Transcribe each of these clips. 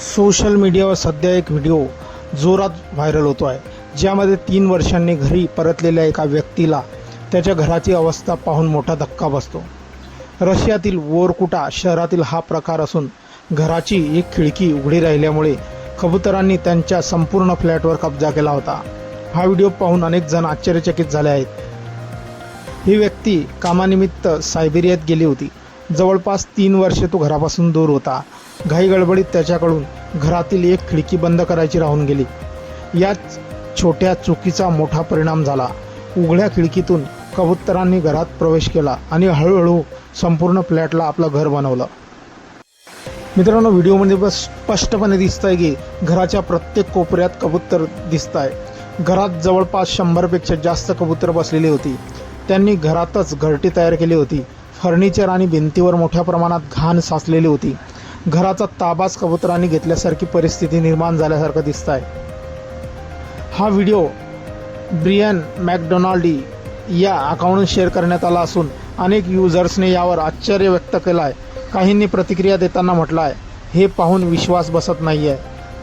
Social मीडियावर सध्या एक व्हिडिओ जोरात व्हायरल होतो आहे, ज्यामध्ये 3 वर्षांनी घरी परतलेल्या एका व्यक्तीला त्याच्या घराची अवस्था पाहून मोठा धक्का बसतो। रशियातील वोरकुटा शहरातील हा प्रकार असून घराची एक खिडकी उघडी राहिल्यामुळे कबुतरांनी त्यांच्या संपूर्ण फ्लॅटवर कब्जा केला होता। हा व्हिडिओ पाहून अनेक जण आश्चर्यचकित झाले आहेत। ही व्यक्ती कामानिमित्त सायबेरियात गेली होती। जवळपास 3 वर्षे तो घरापासून दूर होता। घाई गडबडीत त्याच्याकडून घरातील एक खिडकी बंद करायची राहून गेली। याच छोट्या चुकीचा मोठा परिणाम झाला। उघड्या खिडकीतून कबुतरांनी घरात प्रवेश केला आणि हळूहळू संपूर्ण फ्लॅटला आपलं घर बनवलं। मित्रांनो, व्हिडिओमध्ये स्पष्टपणे दिसतंय की घराच्या प्रत्येक कोपऱ्यात कबूतर दिसताय। घरात जवळपास 100 पेक्षा जास्त कबूतर बसलेली होती। त्यांनी घरातच घरटी तयार केली होती। फर्निचर आणि भिंतीवर मोठ्या प्रमाणात घाण साचलेली होती। घराचा ताबाच कबुतरांनी घेतल्यासारखी परिस्थिती निर्माण झाल्यासारखं दिसतंय। हा व्हिडिओ ब्रियन मॅकडोनाल्डी या अकाउंटवरून शेअर करण्यात आला असून अनेक युजर्सने यावर आश्चर्य व्यक्त केलं आहे। काहींनी प्रतिक्रिया देताना म्हटलं आहे, हे पाहून विश्वास बसत नाही आहे,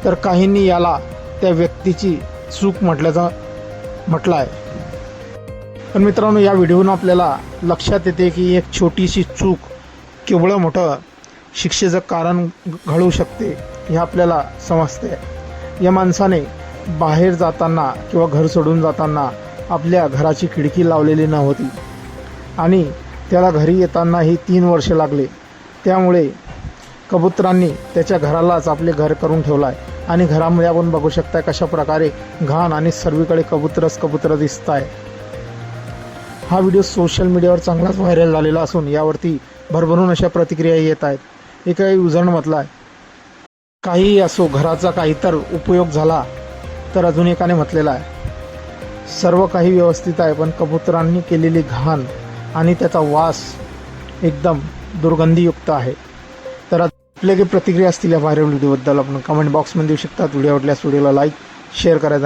तर काहींनी याला त्या व्यक्तीची चूक म्हटलं आहे। पण मित्रांनो, या व्हिडिओनं आपल्याला लक्षात येते की एक छोटीशी चूक केवढं मोठं शिक्षेचं कारण घडवू शकते हे आपल्याला समजते। या माणसाने बाहेर जाताना किंवा घर सोडून जाताना आपल्या घराची खिडकी लावलेली नव्हती आणि त्याला घरी येतानाही 3 वर्षे लागले। त्यामुळे कबुतरांनी त्याच्या घरालाच आपले घर करून ठेवलं आहे आणि घरामध्ये आपण बघू शकता कशा प्रकारे घाण आणि सर्वीकडे कबूतर दिसत आहे। हा व्हिडिओ सोशल मीडियावर चांगलाच व्हायरल झालेला असून यावरती भरभरून अशा प्रतिक्रिया येत आहेत। एका युजरनं म्हटलं आहे, काही असो, घराचा काही तर उपयोग झाला। तर अजून एकाने म्हटलेलं आहे, सर्व काही व्यवस्थित आहे, पण कबुतरांनी केलेली घाण आणि त्याचा वास एकदम दुर्गंधीयुक्त आहे। तर आपल्या काही प्रतिक्रिया असतील या व्हायरल व्हिडिओबद्दल आपण कमेंट बॉक्समध्ये देऊ शकता। व्हिडिओ आवडल्यास व्हिडिओला लाईक शेअर करायचा